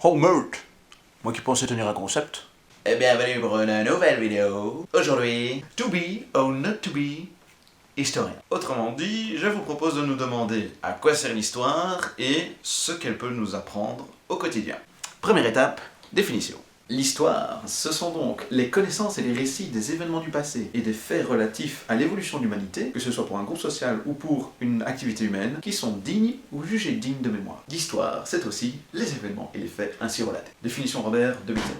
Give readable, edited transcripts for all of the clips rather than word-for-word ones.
Oh meurt! Moi qui pensais tenir un concept. Et bienvenue pour une nouvelle vidéo. Aujourd'hui, to be or not to be historien. Autrement dit, je vous propose de nous demander à quoi sert l'histoire et ce qu'elle peut nous apprendre au quotidien. Première étape, définition. L'histoire, ce sont donc les connaissances et les récits des événements du passé et des faits relatifs à l'évolution de l'humanité, que ce soit pour un groupe social ou pour une activité humaine, qui sont dignes ou jugés dignes de mémoire. L'histoire, c'est aussi les événements et les faits ainsi relatés. Définition Robert 2007.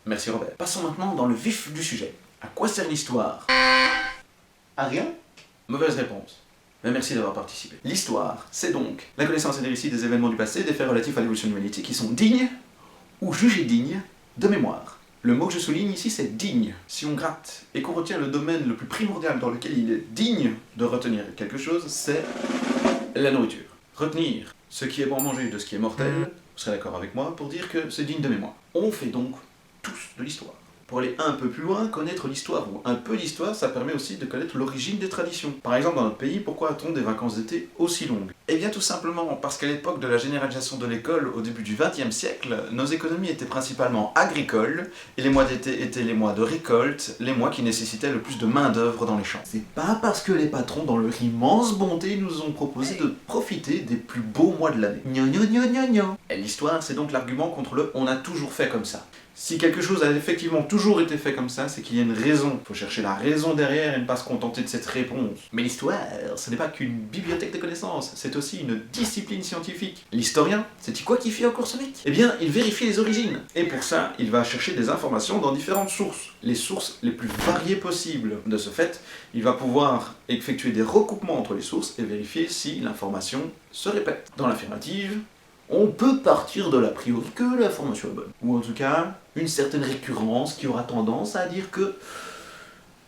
Merci Robert. Passons maintenant dans le vif du sujet. À quoi sert l'histoire? À rien? Mauvaise réponse. Mais merci d'avoir participé. L'histoire, c'est donc la connaissance et les récits des événements du passé, des faits relatifs à l'évolution de l'humanité, qui sont dignes ou jugés dignes de mémoire. Le mot que je souligne ici, c'est digne. Si on gratte et qu'on retient le domaine le plus primordial dans lequel il est digne de retenir quelque chose, c'est la nourriture. Retenir ce qui est bon à manger de ce qui est mortel, vous serez d'accord avec moi, pour dire que c'est digne de mémoire. On fait donc tous de l'histoire. Pour aller un peu plus loin, connaître l'histoire ou un peu d'histoire, ça permet aussi de connaître l'origine des traditions. Par exemple, dans notre pays, pourquoi a-t-on des vacances d'été aussi longues? Eh bien tout simplement parce qu'à l'époque de la généralisation de l'école, au début du XXe siècle, nos économies étaient principalement agricoles, et les mois d'été étaient les mois de récolte, les mois qui nécessitaient le plus de main-d'œuvre dans les champs. C'est pas parce que les patrons, dans leur immense bonté, nous ont proposé de profiter des plus beaux mois de l'année. Gna gna gna gna gna. Et l'histoire, c'est donc l'argument contre le « on a toujours fait comme ça ». Si quelque chose a effectivement toujours été fait comme ça, c'est qu'il y a une raison. Il faut chercher la raison derrière et ne pas se contenter de cette réponse. Mais l'histoire, ce n'est pas qu'une bibliothèque de connaissances, c'est aussi une discipline scientifique. L'historien, c'est quoi qu'il fait encore ce mec? Eh bien, il vérifie les origines. Et pour ça, il va chercher des informations dans différentes sources. Les sources les plus variées possibles. De ce fait, il va pouvoir effectuer des recoupements entre les sources et vérifier si l'information se répète. Dans l'affirmative, on peut partir de l'a priori que l'information est bonne. Ou en tout cas, une certaine récurrence qui aura tendance à dire que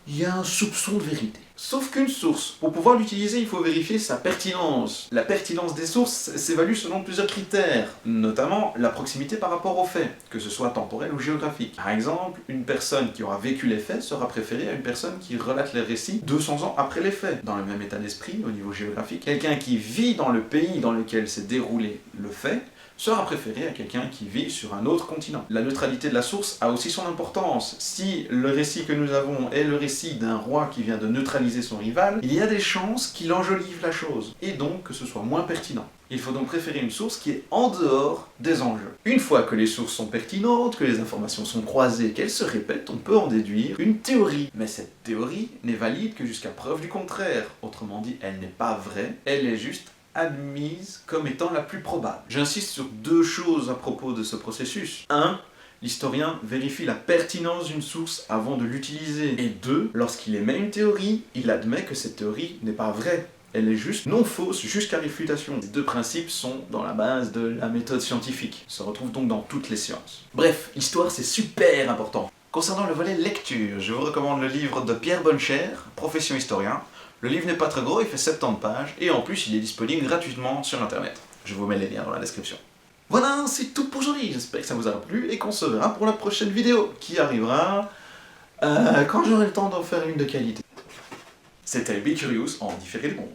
il y a un soupçon de vérité. Sauf qu'une source, pour pouvoir l'utiliser, il faut vérifier sa pertinence. La pertinence des sources s'évalue selon plusieurs critères, notamment la proximité par rapport aux faits, que ce soit temporel ou géographique. Par exemple, une personne qui aura vécu les faits sera préférée à une personne qui relate les récits 200 ans après les faits. Dans le même état d'esprit, au niveau géographique, quelqu'un qui vit dans le pays dans lequel s'est déroulé le fait sera préféré à quelqu'un qui vit sur un autre continent. La neutralité de la source a aussi son importance. Si le récit que nous avons est le récit d'un roi qui vient de neutraliser son rival, il y a des chances qu'il enjolive la chose, et donc que ce soit moins pertinent. Il faut donc préférer une source qui est en dehors des enjeux. Une fois que les sources sont pertinentes, que les informations sont croisées, qu'elles se répètent, on peut en déduire une théorie. Mais cette théorie n'est valide que jusqu'à preuve du contraire. Autrement dit, elle n'est pas vraie, elle est juste admise comme étant la plus probable. J'insiste sur deux choses à propos de ce processus. 1. L'historien vérifie la pertinence d'une source avant de l'utiliser. Et 2. Lorsqu'il émet une théorie, il admet que cette théorie n'est pas vraie. Elle est juste non fausse jusqu'à réfutation. Ces deux principes sont dans la base de la méthode scientifique. Ils se retrouvent donc dans toutes les sciences. Bref, l'histoire c'est super important. Concernant le volet lecture, je vous recommande le livre de Pierre Bonnecher, Profession historien. Le livre n'est pas très gros, il fait 70 pages, et en plus il est disponible gratuitement sur internet. Je vous mets les liens dans la description. Voilà, c'est tout pour aujourd'hui, j'espère que ça vous aura plu, et qu'on se verra pour la prochaine vidéo, qui arrivera quand j'aurai le temps d'en faire une de qualité. C'était Be Curious en différé du monde.